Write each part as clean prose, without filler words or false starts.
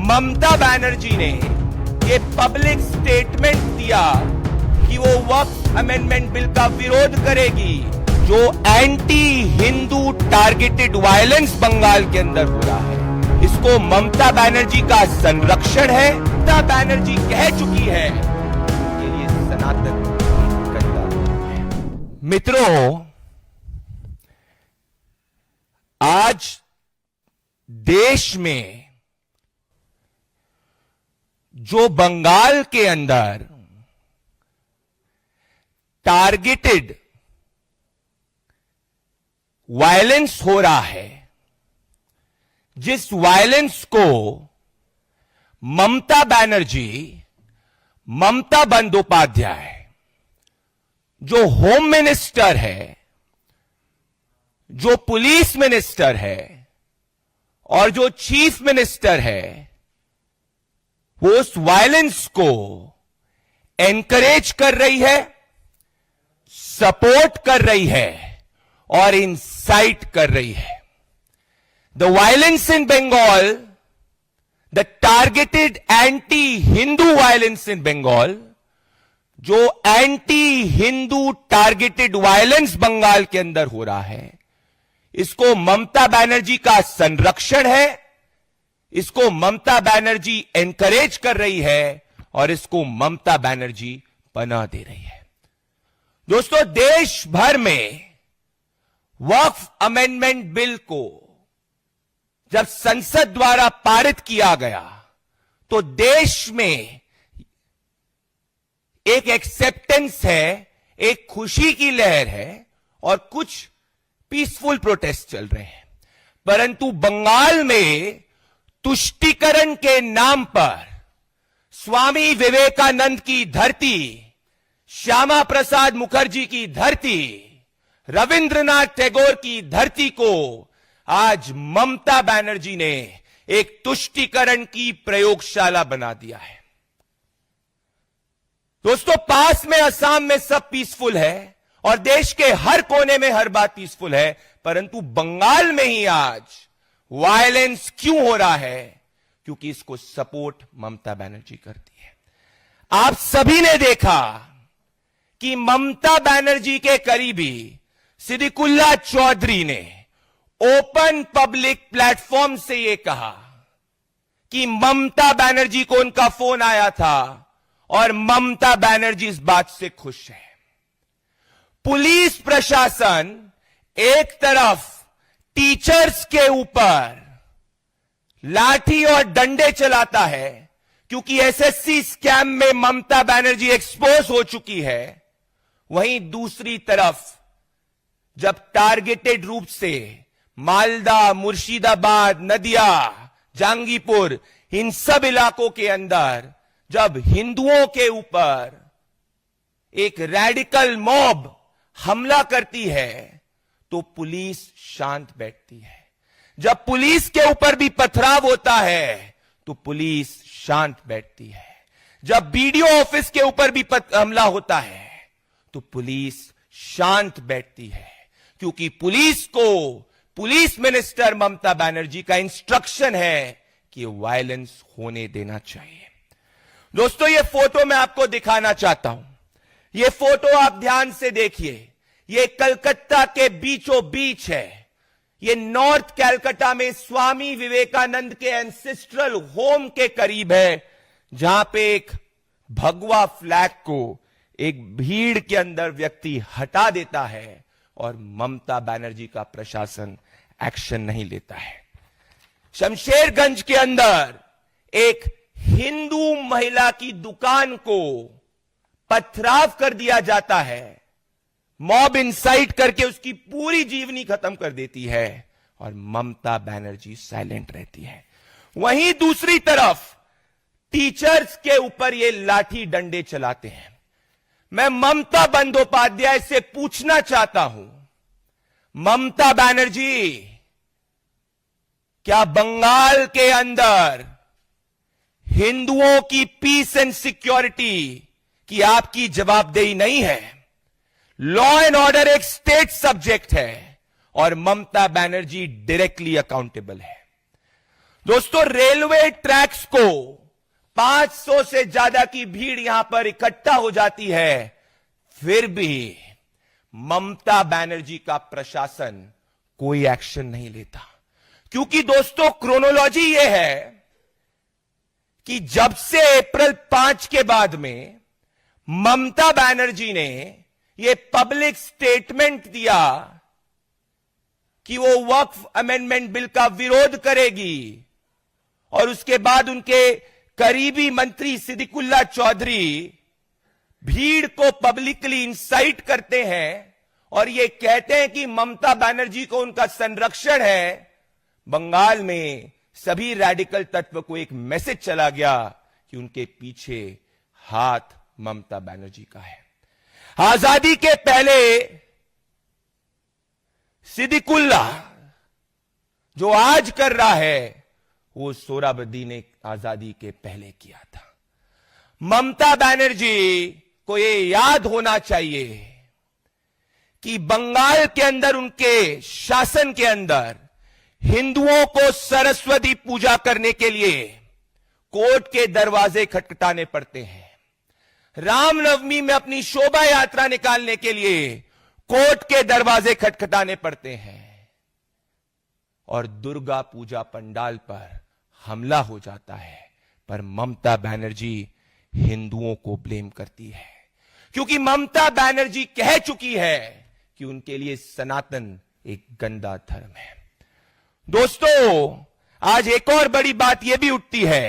ममता बनर्जी ने ये public statement दिया कि वो वक्फ अमेंडमेंट बिल का विरोध करेगी जो anti Hindu targeted violence Bengal के अंदर हो रहा है। इसको ममता बनर्जी का संरक्षण है। ममता बनर्जी कह चुकी है कि ये सनातन करता। मित्रों, आज देश में जो बंगाल के अंदर टारगेटेड वायलेंस हो रहा है, जिस वायलेंस को ममता बनर्जी, ममता बंदोपाध्याय जो होम मिनिस्टर है, जो पुलिस मिनिस्टर है और जो चीफ मिनिस्टर है, वो उस वायलेंस को एनकरेज कर रही है, सपोर्ट कर रही है और इंसाइट कर रही है। The violence in Bengal, the targeted anti Hindu violence in Bengal, जो anti Hindu targeted violence Bengal के अंदर हो रहा है, इसको ममता बनर्जी का संरक्षण है, इसको ममता बनर्जी एनकरेज कर रही है और इसको ममता बनर्जी पनाह दे रही है। दोस्तों, देश भर में वक्फ अमेंडमेंट बिल को जब संसद द्वारा पारित किया गया तो देश में एक एक्सेप्टेंस है, एक खुशी की लहर है और कुछ पीसफुल प्रोटेस्ट चल रहे हैं। परंतु बंगाल में तुष्टीकरण के नाम पर स्वामी विवेकानंद की धरती, श्यामा प्रसाद मुखर्जी की धरती, रविंद्रनाथ टैगोर की धरती को आज ममता बनर्जी ने एक तुष्टीकरण की प्रयोगशाला बना दिया है। दोस्तों, पास में असम में सब पीसफुल है और देश के हर कोने में हर बात पीसफुल है, परंतु बंगाल में ही आज वायलेंस क्यों हो रहा है? क्योंकि इसको सपोर्ट ममता बनर्जी करती है। आप सभी ने देखा कि ममता बनर्जी के करीबी सिद्दीकुल्ला चौधरी ने ओपन पब्लिक प्लेटफॉर्म से यह कहा कि ममता बनर्जी को उनका फोन आया था और ममता बनर्जी इस बात से खुश है। पुलिस प्रशासन एक तरफ टीचर्स के ऊपर लाठी और डंडे चलाता है क्योंकि एसएससी स्कैम में ममता बनर्जी एक्सपोज हो चुकी है, वहीं दूसरी तरफ जब टारगेटेड रूप से मालदा, मुर्शिदाबाद, नदिया, जहांगीरपुर, इन सब इलाकों के अंदर जब हिंदुओं के ऊपर एक रैडिकल मॉब हमला करती है तो पुलिस शांत बैठती है। जब पुलिस के ऊपर भी पथराव होता है तो पुलिस शांत बैठती है। जब बीडीओ ऑफिस के ऊपर भी हमला होता है तो पुलिस शांत बैठती है, क्योंकि पुलिस को पुलिस मिनिस्टर ममता बनर्जी का इंस्ट्रक्शन है कि वायलेंस होने देना चाहिए। दोस्तों, ये फोटो मैं आपको दिखाना चाहता हूं। ये फोटो आप ध्यान से देखिए। ये कलकत्ता के बीचों बीच है। ये नॉर्थ कलकत्ता में स्वामी विवेकानंद के एंसेस्ट्रल होम के करीब है, जहां पे एक भगवा फ्लैग को एक भीड़ के अंदर व्यक्ति हटा देता है और ममता बनर्जी का प्रशासन एक्शन नहीं लेता है। शमशेरगंज के अंदर एक हिंदू महिला की दुकान को पथराव कर दिया जाता है, मॉब इंसाइट करके उसकी पूरी जीवनी खत्म कर देती है और ममता बनर्जी साइलेंट रहती है। वहीं दूसरी तरफ टीचर्स के ऊपर ये लाठी डंडे चलाते हैं। मैं ममता बंदोपाध्याय से पूछना चाहता हूं, ममता बनर्जी, क्या बंगाल के अंदर हिंदुओं की पीस एंड सिक्योरिटी की आपकी जवाबदेही नहीं है? लॉ एंड ऑर्डर एक स्टेट सब्जेक्ट है और ममता बनर्जी डायरेक्टली अकाउंटेबल है। दोस्तों, रेलवे ट्रैक्स को 500 से ज्यादा की भीड़ यहां पर इकट्ठा हो जाती है, फिर भी ममता बनर्जी का प्रशासन कोई एक्शन नहीं लेता। क्योंकि दोस्तों, क्रोनोलॉजी यह है कि जब से अप्रैल 5 के बाद में ममता बनर्जी ने यह पब्लिक स्टेटमेंट दिया कि वो वक्फ अमेंडमेंट बिल का विरोध करेगी, और उसके बाद उनके करीबी मंत्री सिद्दीकुल्लाह चौधरी भीड़ को पब्लिकली इंसाइट करते हैं और ये कहते हैं कि ममता बनर्जी को उनका संरक्षण है, बंगाल में सभी रैडिकल तत्व को एक मैसेज चला गया कि उनके पीछे हाथ ममता बनर्जी का है। आजादी के पहले सिद्दीकुल्लाह जो आज कर रहा है वो सोहरावर्दी ने आजादी के पहले किया था। ममता बनर्जी को ये याद होना चाहिए कि बंगाल के अंदर, उनके शासन के अंदर हिंदुओं को सरस्वती पूजा करने के लिए कोर्ट के दरवाजे खटखटाने पड़ते हैं। रामनवमी में अपनी शोभा यात्रा निकालने के लिए कोर्ट के दरवाजे खटखटाने पड़ते हैं, और दुर्गा पूजा पंडाल पर हमला हो जाता है। पर ममता बनर्जी हिंदुओं को ब्लेम करती है, क्योंकि ममता बनर्जी कह चुकी है कि उनके लिए सनातन एक गंदा धर्म है। दोस्तों, आज एक और बड़ी बात यह भी उठती है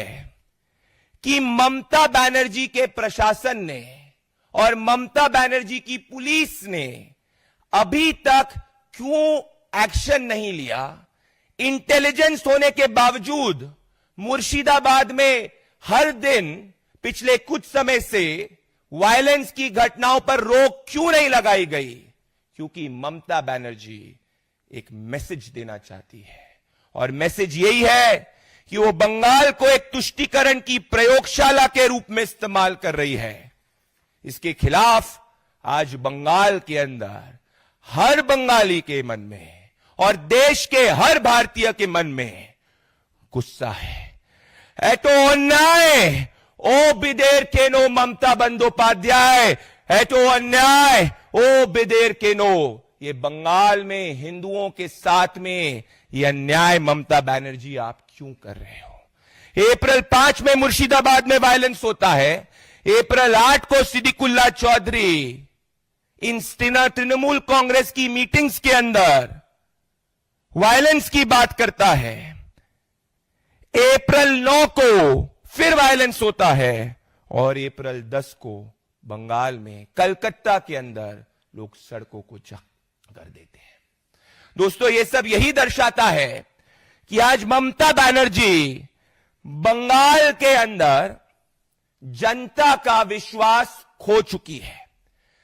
कि ममता बनर्जी के प्रशासन ने और ममता बनर्जी की पुलिस ने अभी तक क्यों एक्शन नहीं लिया। इंटेलिजेंस होने के बावजूद मुर्शिदाबाद में हर दिन पिछले कुछ समय से वायलेंस की घटनाओं पर रोक क्यों नहीं लगाई गई? क्योंकि ममता बनर्जी एक मैसेज देना चाहती है, और मैसेज यही है कि वो बंगाल को एक तुष्टीकरण की प्रयोगशाला के रूप में इस्तेमाल कर रही है। इसके खिलाफ आज बंगाल के अंदर हर बंगाली के मन में और देश के हर भारतीय के मन में गुस्सा है। एटो अन्याय ओ बिदेर केनो ममता बंदोपाध्याय, एटो अन्याय ओ बिदेर केनो। ये बंगाल में हिंदुओं के साथ में ये अन्याय ममता बनर्जी आप क्यों कर रहे हो? अप्रैल 5 में मुर्शिदाबाद में वायलेंस होता है, अप्रैल 8 को सिद्दीकुल्लाह चौधरी इन तृणमूल कांग्रेस की मीटिंग्स के अंदर वायलेंस की बात करता है, अप्रैल 9 को फिर वायलेंस होता है, और अप्रैल 10 को बंगाल में कलकत्ता के अंदर लोग सड़कों को जाम कर देते हैं। दोस्तों, यह सब यही दर्शाता है कि आज ममता बनर्जी बंगाल के अंदर जनता का विश्वास खो चुकी है।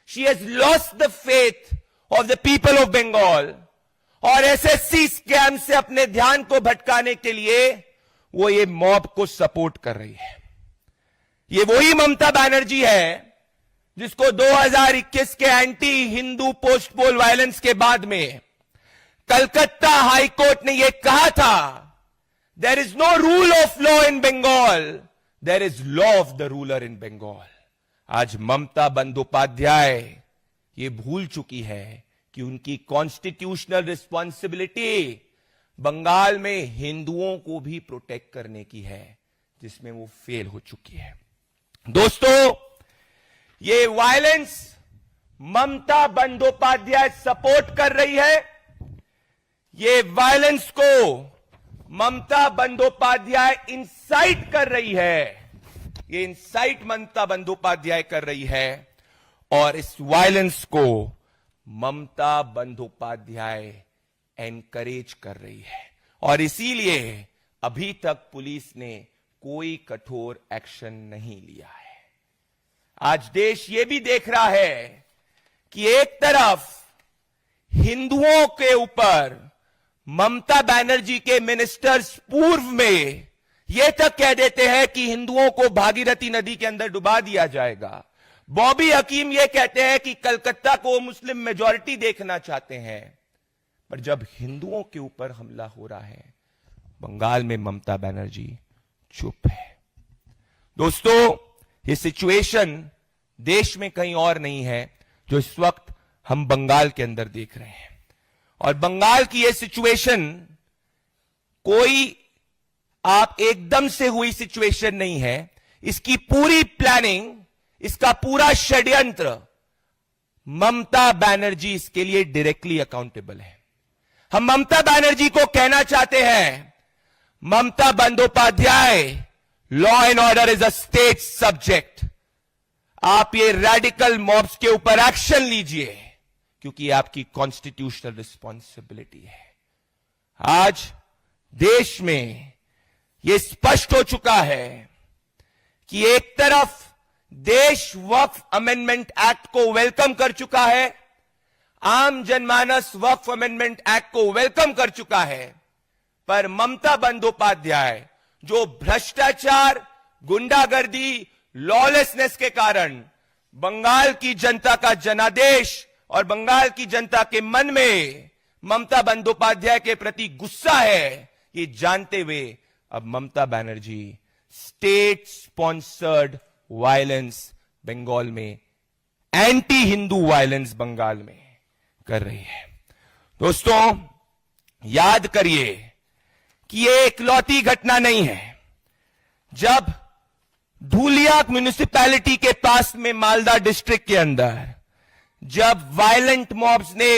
She has lost the faith of the people of Bengal, और एसएससी स्कैम से अपने ध्यान को भटकाने के लिए वो ये मॉब को सपोर्ट कर रही है। ये वही ममता बनर्जी है जिसको 2021 के एंटी हिंदू पोस्ट पोल वायलेंस के बाद में कलकत्ता हाई कोर्ट ने यह कहा था, there is no rule of law in Bengal, there is law of the ruler in Bengal. आज ममता बंदोपाध्याय ये भूल चुकी है कि उनकी कॉन्स्टिट्यूशनल रिस्पॉन्सिबिलिटी बंगाल में हिंदुओं को भी प्रोटेक्ट करने की है, जिसमें वो फेल हो चुकी है। दोस्तों, ये वायलेंस ममता बंदोपाध्याय सपोर्ट कर रही है। ये वायलेंस को ममता बंदोपाध्याय इंसाइट कर रही है। ये इंसाइट ममता बंदोपाध्याय कर रही है, और इस वायलेंस को ममता बंदोपाध्याय एनकरेज कर रही है, और इसीलिए अभी तक पुलिस ने कोई कठोर एक्शन नहीं लिया है। आज देश ये भी देख रहा है कि एक तरफ हिंदुओं के ऊपर ममता बनर्जी के मिनिस्टर्स पूर्व में यह तक कह देते हैं कि हिंदुओं को भागीरथी नदी के अंदर डुबा दिया जाएगा। बॉबी हकीम यह कहते हैं कि कलकत्ता को मुस्लिम मेजॉरिटी देखना चाहते हैं, पर जब हिंदुओं के ऊपर हमला हो रहा है बंगाल में ममता बनर्जी चुप है। दोस्तों, ये सिचुएशन देश में कहीं और नहीं है जो इस वक्त हम बंगाल के अंदर देख रहे हैं। और बंगाल की ये सिचुएशन कोई आप एकदम से हुई सिचुएशन नहीं है। इसकी पूरी प्लानिंग, इसका पूरा षड्यंत्र ममता बनर्जी इसके लिए डायरेक्टली अकाउंटेबल है। हम ममता बनर्जी को कहना चाहते हैं, Mamata Bandopadhyay, law and order is a state subject. आप ये रेडिकल मॉब्स के ऊपर एक्शन लीजिए, क्योंकि ये आपकी कॉन्स्टिट्यूशनल रिस्पॉन्सिबिलिटी है। आज देश में यह स्पष्ट हो चुका है कि एक तरफ देश वक्फ अमेंडमेंट एक्ट को वेलकम कर चुका है, आम जनमानस वक्फ अमेंडमेंट एक्ट को वेलकम कर चुका है, पर ममता बंदोपाध्याय जो भ्रष्टाचार, गुंडागर्दी, लॉलेसनेस के कारण बंगाल की जनता का जनादेश और बंगाल की जनता के मन में ममता बंदोपाध्याय के प्रति गुस्सा है, ये जानते हुए अब Mamata Banerjee state sponsored violence Bengal में, एंटी हिंदू वायलेंस बंगाल में कर रही है। दोस्तों, याद करिए कि ये इकलौती घटना नहीं है। जब धूलिया म्युनिसिपैलिटी के पास में मालदा डिस्ट्रिक्ट के अंदर जब वायलेंट मॉब्स ने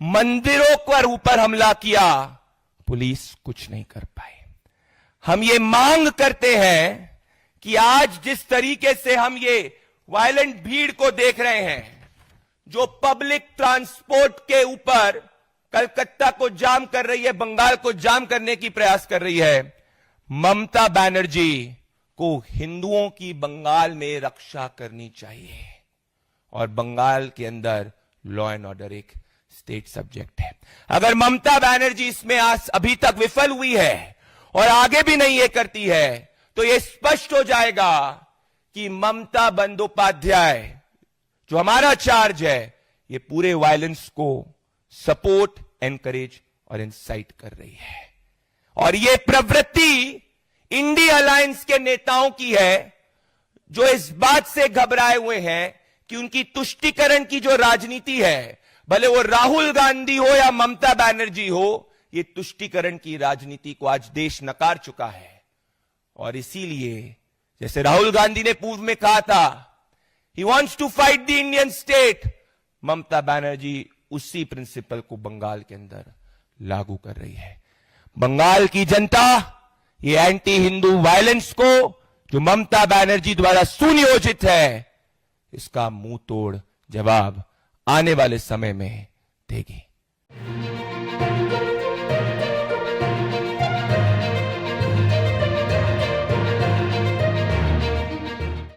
मंदिरों पर ऊपर हमला किया, पुलिस कुछ नहीं कर पाई। हम ये मांग करते हैं कि आज जिस तरीके से हम ये वायलेंट भीड़ को देख रहे हैं, जो पब्लिक ट्रांसपोर्ट के ऊपर कलकत्ता को जाम कर रही है, बंगाल को जाम करने की प्रयास कर रही है, ममता बनर्जी को हिंदुओं की बंगाल में रक्षा करनी चाहिए। और बंगाल के अंदर लॉ एंड ऑर्डर एक स्टेट सब्जेक्ट है। अगर ममता बनर्जी इसमें अभी तक विफल हुई है और आगे भी नहीं ये करती है, तो ये स्पष्ट हो जाएगा कि ममता बंदोपाध्याय जो हमारा चार्ज है, ये पूरे वायलेंस को सपोर्ट, एनकरेज और इंसाइट कर रही है। और ये प्रवृत्ति इंडिया अलायंस के नेताओं की है, जो इस बात से घबराए हुए हैं कि उनकी तुष्टीकरण की जो राजनीति है, भले वो राहुल गांधी हो या ममता बनर्जी हो, ये तुष्टीकरण की राजनीति को आज देश नकार चुका है। और इसीलिए जैसे राहुल गांधी ने पूर्व में कहा था, he wants to fight the Indian state, Mamata Banerjee उसी प्रिंसिपल को बंगाल के अंदर लागू कर रही है। बंगाल की जनता ये एंटी हिंदू वायलेंस को जो ममता बनर्जी द्वारा सुनियोजित है, इसका मुंह तोड़ जवाब आने वाले समय में देगी।